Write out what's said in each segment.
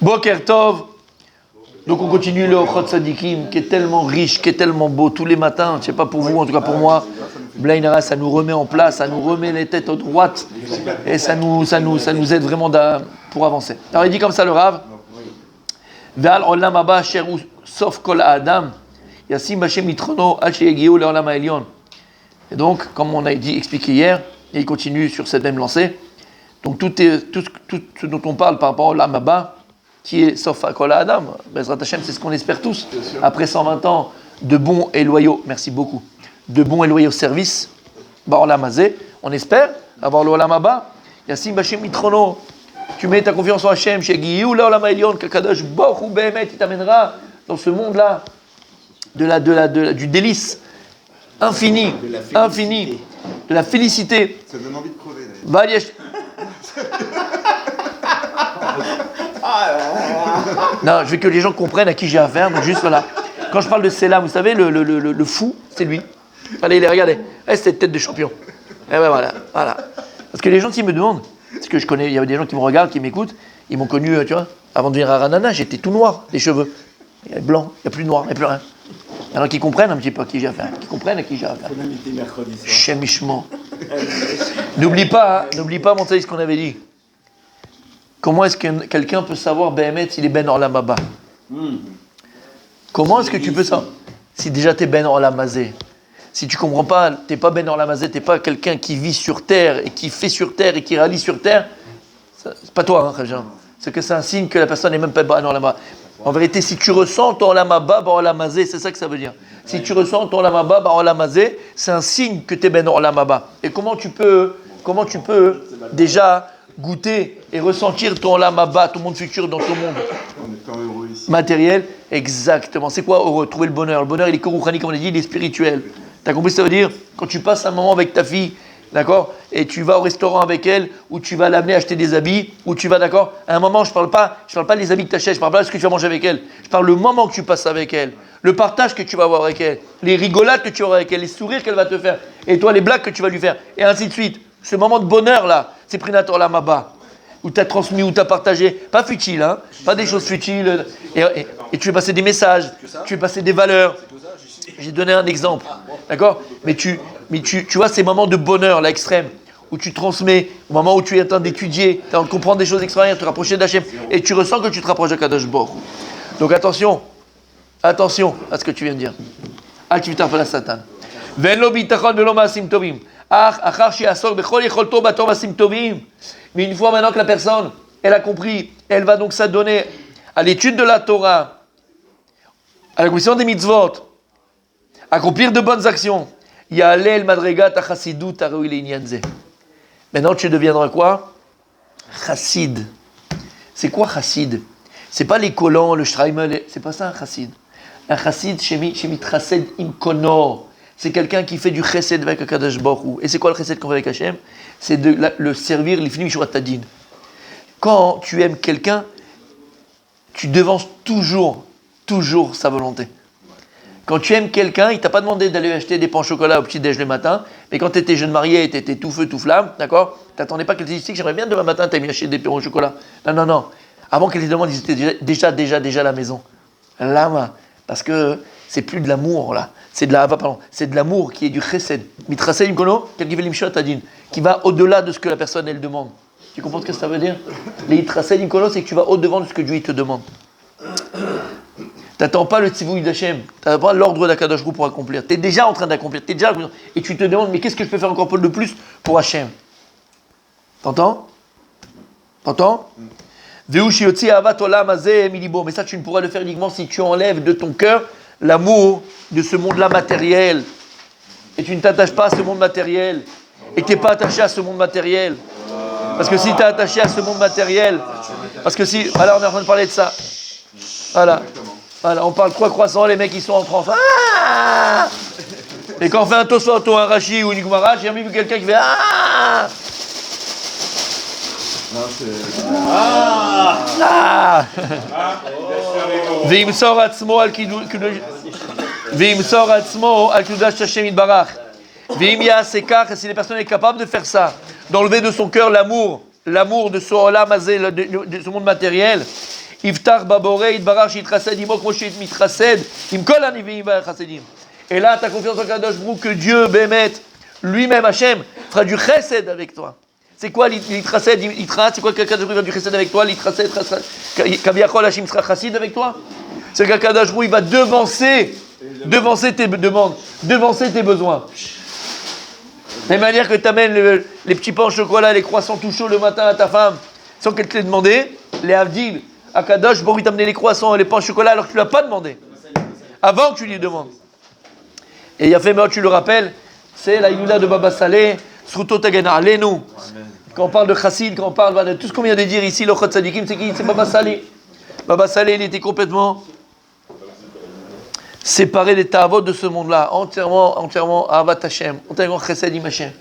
Boker Tov. Donc on continue le Ochot Sadikim qui est tellement riche, qui est tellement beau tous les matins. Je ne sais pas pour vous, en tout cas pour moi. Blainara, ça nous remet en place, ça nous remet les têtes droites et ça nous aide vraiment pour avancer. Alors il dit comme ça le Rav. Ve'al olam haba asher hu sof kol ha'adam yasim Hashem yitrono ad sheyagiu le'olam ha'elyon. Et donc, comme on a dit, expliqué hier, et il continue sur cette même lancée. Donc tout ce dont on parle par rapport au olam haba, qui est sauf à Kol Adam, Bezrat Hashem, c'est ce qu'on espère tous. Après 120 ans de bons et loyaux, merci beaucoup, de bons et loyaux services, Ba'olam Hazeh, on espère avoir le Olam Haba. Yassim Bashem Mitrono, tu mets ta confiance en Hashem, Shegiyu Le'olam Ha'elyon, Kakadosh Baruch Hu Be'emet, il t'amènera dans ce monde-là du délice infini, de la félicité. Ça donne envie de crever d'ailleurs. Non, je veux que les gens comprennent à qui j'ai affaire. Donc juste voilà. Quand je parle de Selam, vous savez, le fou, c'est lui. Allez, regardez. C'est cette tête de champion. Et ouais, voilà. Parce que les gens, s'ils me demandent, parce que je connais, il y a des gens qui me regardent, qui m'écoutent, ils m'ont connu, tu vois, avant de venir à Ranana, j'étais tout noir, les cheveux. Il y a blanc, il n'y a plus de noir, il n'y a plus rien. Alors qu'ils comprennent un petit peu à qui j'ai affaire. Qu'ils comprennent à qui j'ai affaire. Chémichement. N'oublie pas, mon ce qu'on avait dit. Comment est-ce que quelqu'un peut savoir Behemet s'il est Ben Olam Haba? Comment est-ce que tu peux savoir? Si déjà tu es Ben Olam Hazeh. Si tu ne comprends pas, tu n'es pas Ben Olam Hazeh, tu n'es pas quelqu'un qui vit sur terre et qui fait sur terre et qui réalise sur terre, c'est pas toi, Khajan. C'est que c'est un signe que la personne n'est même pas Ben Olam Haba. En vérité, si tu ressens ton Olam Haba, Olam Hazeh, c'est ça que ça veut dire. Si tu ressens ton Olam Haba, Olam Hazeh, c'est un signe que tu es Ben Olam Haba. Et comment tu peux déjà goûter et ressentir ton Olam Haba, ton monde futur dans ton monde matériel? Exactement. C'est quoi heureux? Trouver le bonheur. Le bonheur, il est korouchani, comme on a dit, il est spirituel. Tu as compris ce que ça veut dire? Quand tu passes un moment avec ta fille, d'accord, et tu vas au restaurant avec elle, ou tu vas l'amener acheter des habits, ou tu vas, d'accord, à un moment, je parle pas des habits que tu achètes, je parle pas de ce que tu vas manger avec elle. Je parle le moment que tu passes avec elle, le partage que tu vas avoir avec elle, les rigolades que tu vas avoir avec elle, les sourires qu'elle va te faire, et toi, les blagues que tu vas lui faire, et ainsi de suite. Ce moment de bonheur-là, c'est Prinat Olam Haba, où tu as transmis, où tu as partagé, pas futile, hein, pas des choses futiles, et tu veux passer des messages, tu veux passer des valeurs. J'ai donné un exemple, d'accord, mais tu vois ces moments de bonheur, là, extrême, où tu transmets, au moment où tu es en train d'étudier, tu es en train de comprendre des choses extraordinaires, te rapprocher d'Hachem, et tu ressens que tu te rapproches de Kadosh Baruch Hu. Donc attention à ce que tu viens de dire. Activité la Satan. Velo bitachon velo maasim tovim. Mais une fois maintenant que la personne, elle a compris, elle va donc s'adonner à l'étude de la Torah, à la commission des mitzvot, accomplir de bonnes actions. Ya'alel madregat hachasidut haroui le'inyan zeh. Maintenant, tu deviendras quoi? Chassid. C'est quoi chassid? C'est pas les collants, le shtraimel, c'est pas ça un chassid. Un chassid, shemit chased im konor. C'est quelqu'un qui fait du chesed avec Akadosh Baruch Hu. Et c'est quoi le chesed qu'on fait avec Hachem? C'est de le servir l'ifnim mishurat tadin. Quand tu aimes quelqu'un, tu devances toujours sa volonté. Quand tu aimes quelqu'un, il ne t'a pas demandé d'aller acheter des pains au chocolat au petit-déj le matin, mais quand tu étais jeune marié, tu étais tout feu, tout flamme, d'accord? Tu n'attendais pas qu'elle te dise que j'aimerais bien demain matin, tu acheter des pains au chocolat. Non. Avant qu'elle te demande, ils étaient déjà à la maison. Lama. Parce que c'est plus de l'amour, là. C'est de l'amour qui est du chesed. Mitrased imkono, qui va au-delà de ce que la personne, elle demande. Tu comprends ce que ça veut dire? Les mitrased imkono, c'est que tu vas au-devant de ce que Dieu te demande. T'attends pas le tzivouï d'Hachem, t'attends pas l'ordre d'Akadosh Hu pour accomplir. T'es déjà en train d'accomplir, et tu te demandes, mais qu'est-ce que je peux faire encore de plus pour Hachem? T'entends? Mais ça, tu ne pourras le faire uniquement si tu enlèves de ton cœur l'amour de ce monde-là matériel. Et tu ne t'attaches pas à ce monde matériel. Et que tu n'es pas attaché à ce monde matériel. Parce que si tu es attaché à ce monde matériel, voilà, on est en train de parler de ça. Voilà, on parle 3 croissants, les mecs ils sont en France. Ah, et quand on fait un tosfot ou un rachi ou une gumara, j'ai jamais vu quelqu'un qui fait ah. Non, c'est... וימסור עצמו על קדושת השם יתברך. ואם יעשה כך, si les personnes sont capables de faire ça, d'enlever de son cœur l'amour de ce olam hazeh, de ce monde matériel, Iftar babore itbarach shitrased imo כמו שמתחסד עם כל הנביאים והחסדים. Et là, tu as confiance en Kadosh Baruch que Dieu, Bémet, lui-même, Hachem, fera du chesed avec toi. C'est quoi l'itrased, c'est quoi que Kadosh Baruch va du chesed avec toi? L'itrased, Kaviachol, Hachem sera chassid avec toi? C'est que Kadosh Baruch il va devancer tes demandes, devancer tes besoins. De la même manière que tu amènes les petits pains au chocolat, les croissants tout chauds le matin à ta femme, sans qu'elle te l'ait demandé, les Havdil, à Kadosh Baruch il t'a amené les croissants et les pains au chocolat alors que tu ne l'as pas demandé. Avant que tu lui demandes. Et Yafé Meot, tu le rappelles, c'est la Iloula de Baba Saleh, Sruto Tagana, Alenu. Quand on parle de Chassid, quand on parle de tout ce qu'on vient de dire ici, le Chod Sadikim, c'est qui? C'est Baba Saleh. Baba Saleh, il était complètement séparé des Ta'avot de ce monde-là, entièrement Ahavat Hashem, entièrement Chesed Im Hashem.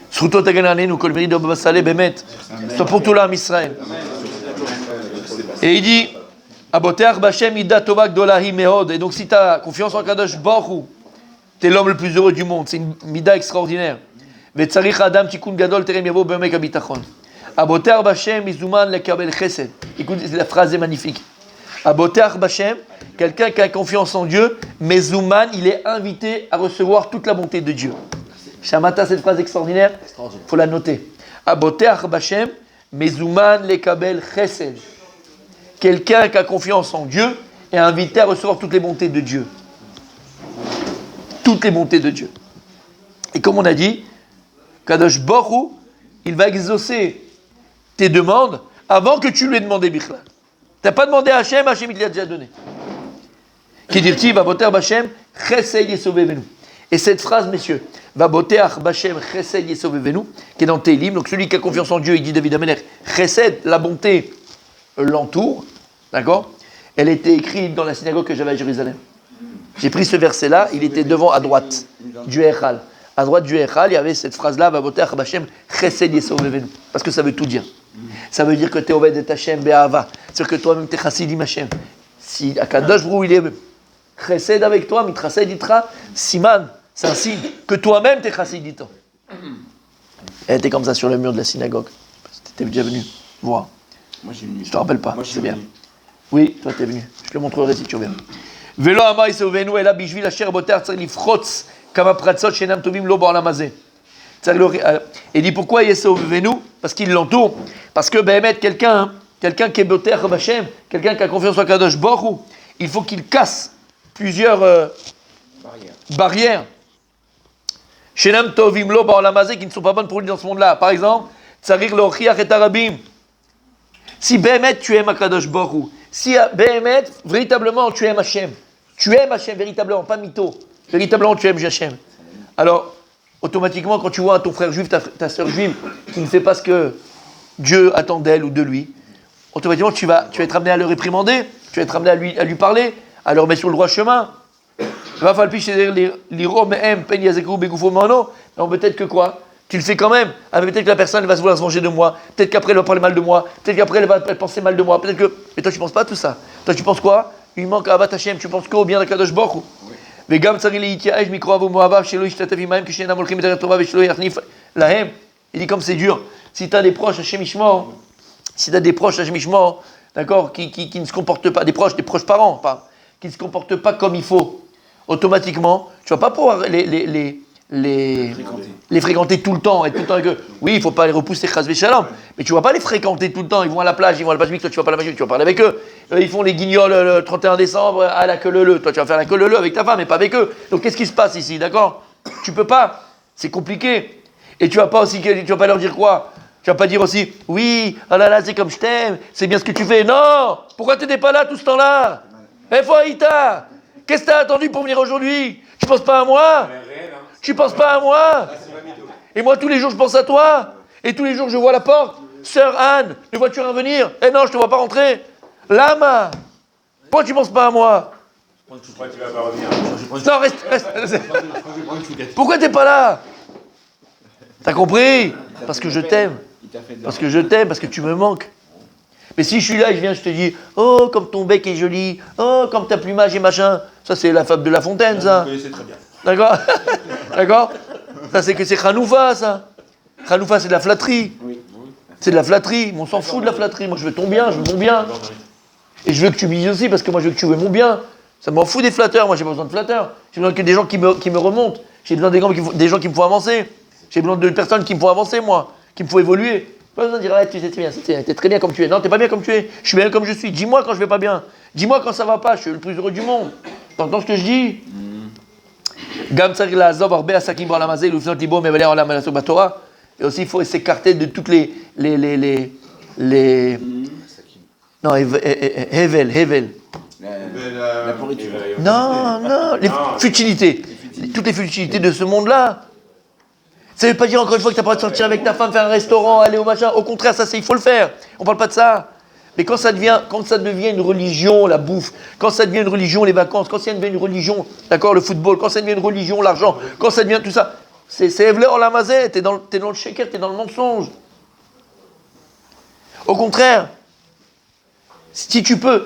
Sruto Tagana, Alenu, que le mérite de Baba Saleh, Bémet, c'est pour tout l'âme Israël. Et il dit, Aboteach Bashem Ida Tova Gdolahi Mehod. Et donc, si tu as confiance en Kadosh Baruch, tu es l'homme le plus heureux du monde. C'est une mida extraordinaire. Vetzarich Adam Tikun Gadol Terem Yavo Bemek Abitachon. Aboteach Bashem Izuman Lekabel Chesed. Écoute, la phrase est magnifique. Aboteach Bashem, quelqu'un qui a confiance en Dieu, Mezuman, il est invité à recevoir toute la bonté de Dieu. Shamata, cette phrase extraordinaire, il faut la noter. Aboteach Bashem, Mezuman Lekabel Chesed. Quelqu'un qui a confiance en Dieu est invité à recevoir toutes les bontés de Dieu. Toutes les bontés de Dieu. Et comme on a dit, Kadosh Baruch, il va exaucer tes demandes avant que tu lui aies demandé Bichlal. Tu n'as pas demandé à Hachem, Hachem il te l'a déjà donné. Qui dit-il, va boter Bachem, Chesed Yesovevenu. Et cette phrase, messieurs, va boter Bachem, Chesed Yesovevenu, qui est dans Télim, donc celui qui a confiance en Dieu, il dit David Amelech, Chesed, la bonté l'entoure, d'accord? Elle était écrite dans la synagogue que j'avais à Jérusalem. J'ai pris ce verset-là, il était devant, à droite du Echal. À droite du Echal, il y avait cette phrase-là, va boter Bachem, Chesed Yesovevenu. Parce que ça veut tout dire. Ça veut dire que tu es Oved et Hashem Be'ava. C'est-à-dire que toi-même tu es Chassidim Hashem. Si Akadosh Baruch il est Chesed avec toi, Mitrased Itra, Siman, c'est un signe que toi-même tu es Chassidito. Elle était comme ça sur le mur de la synagogue. Tu étais déjà venu voir. Moi j'ai venu. Je te rappelle pas, moi, c'est bien. Oui, toi t'es venu. Je te le montrerai si tu reviens. Velo Amar Isovenu Ela Bishvil Asher Boter Tzarich Lifrotz Kama Pratzot Shenam Tovim Lo Ba'olam Hazeh. Et dit pourquoi Isovenu? Parce qu'il l'entoure. Parce que Béhémet, quelqu'un qui est Boter Bachem, quelqu'un qui a confiance en Kadosh Baruch, il faut qu'il casse plusieurs barrières. Shenam Tovim Lo Ba'olam Hazeh qui ne sont pas bonnes pour lui dans ce monde-là. Par exemple, Tzarich Lochiach Et Arabim. Si Béhémet, tu aimes Akadosh Baruch, si Béhémet, véritablement, tu aimes Hachem véritablement, pas mytho, véritablement, tu aimes Hachem. Alors, automatiquement, quand tu vois ton frère juif, ta soeur juive, qui ne fait pas ce que Dieu attend d'elle ou de lui, automatiquement, tu vas être amené à le réprimander, tu vas être amené à lui parler, à le remettre sur le droit chemin. Va falloir dire l'iro mehem pen yazekru begoufo mano, non peut-être que quoi? Tu le fais quand même. Ah, mais peut-être que la personne va se vouloir se venger de moi. Peut-être qu'après elle va parler mal de moi. Peut-être qu'après elle va penser mal de moi. Peut-être que. Mais toi tu penses pas à tout ça. Toi tu penses quoi? Il manque à Abat Hashem. Tu penses qu'au bien de Kadosh Baruch. Vegam tsari leitiaej mikroav umoavav shelo ishtatev imahem kishenam olchim b'derech tova veshelo yachnif lahem. Il dit comme c'est dur. Si tu as des proches Hashem Ishmor, d'accord, qui ne se comportent pas, des proches parents, qui ne se comportent pas comme il faut, automatiquement, tu vas pas pouvoir les fréquenter tout le temps, être tout le temps avec eux. Oui, il ne faut pas les repousser, chas v'shalom, mais tu ne vas pas les fréquenter tout le temps. Ils vont à la plage mixte, toi tu vas pas à la plage, tu vas parler avec eux. Ils font les guignols le 31 décembre à la queue leu. Toi tu vas faire la queue leu avec ta femme, mais pas avec eux. Donc qu'est-ce qui se passe ici, d'accord? Tu peux pas, c'est compliqué. Et tu vas pas leur dire quoi? Tu vas pas dire aussi, oui, oh là là, c'est comme je t'aime, c'est bien ce que tu fais. Non! Pourquoi tu n'étais pas là tout ce temps-là? Aïta! Qu'est-ce que tu as attendu pour venir aujourd'hui? Tu penses pas à moi? Tu penses pas à moi? Et moi, tous les jours, je pense à toi. Et tous les jours, je vois la porte. Sœur Anne, les voitures à venir. Eh non, je te vois pas rentrer. Lama, pourquoi tu penses pas à moi? Pourquoi tu vas pas revenir? Non, reste. Pourquoi t'es pas là? T'as compris? Parce que je t'aime. Parce que tu me manques. Mais si je suis là et je te dis, oh, comme ton bec est joli, oh, comme ta plumage et machin, ça c'est la fable de La Fontaine, ça. Vous connaissez très bien. D'accord? D'accord? Ça c'est Khanoufa, ça. Khanoufa, c'est de la flatterie. Oui. C'est de la flatterie. Mais on s'en fout de la flatterie. Moi, je veux ton bien, je veux mon bien. Et je veux que tu me dises aussi, parce que moi, je veux que tu veux mon bien. Ça m'en fout des flatteurs. Moi, j'ai pas besoin de flatteurs. J'ai besoin que des gens qui me remontent. J'ai besoin des gens qui me font avancer. J'ai besoin de personnes qui me font avancer, moi. Qui me font évoluer. Pas besoin de dire, tu sais bien, t'es très bien comme tu es. Non, t'es pas bien comme tu es. Je suis bien comme je suis. Dis-moi quand je vais pas bien. Dis-moi quand ça va pas. Je suis le plus heureux du monde. T'entends ce que je dis? Et aussi, il faut s'écarter de toutes les non, Hevel. La pourriture. Non, les futilités. Toutes les futilités de ce monde-là. Ça ne veut pas dire encore une fois que tu n'as pas de sortir avec ta femme, faire un restaurant, aller au machin. Au contraire, ça, il faut le faire. On ne parle pas de ça. Mais quand ça devient une religion, la bouffe, quand ça devient une religion, les vacances, quand ça devient une religion, d'accord, le football, quand ça devient une religion, l'argent, quand ça devient tout ça, c'est Evler en la mazette, t'es dans le shaker, t'es dans le mensonge. Au contraire, si tu peux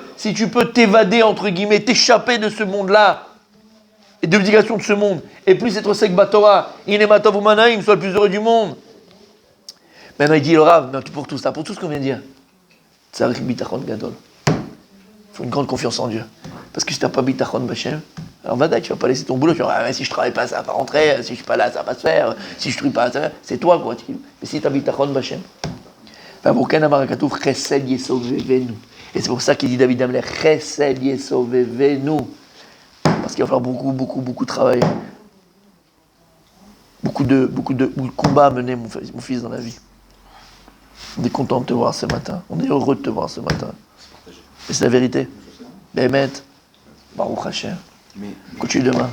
t'évader, entre guillemets, t'échapper de ce monde-là, et de l'obligation de ce monde, et plus être sec Batora, Inematov ou Manaïm, soit le plus heureux du monde. Maintenant il dit le Rav, mais pour tout ça, pour tout ce qu'on vient de dire, Tzarich bitachon gadol. Il faut une grande confiance en Dieu. Parce que si tu n'as pas bitachon b'Hashem, alors Vadaï, tu ne vas pas laisser ton boulot, tu vas dire, si je ne travaille pas, ça ne va pas rentrer, si je ne suis pas là, ça ne va pas se faire, si je ne travaille pas, ça va, c'est toi quoi. Mais si tu as bitachon b'Hashem, et c'est pour ça qu'il dit David Amler, Chesed Yesovevenu. Parce qu'il va falloir beaucoup travailler. Beaucoup de combats à mener, mon fils, dans la vie. On est content de te voir ce matin. On est heureux de te voir ce matin. Et c'est la vérité. Bémet, Baruch Hashem. Continue demain.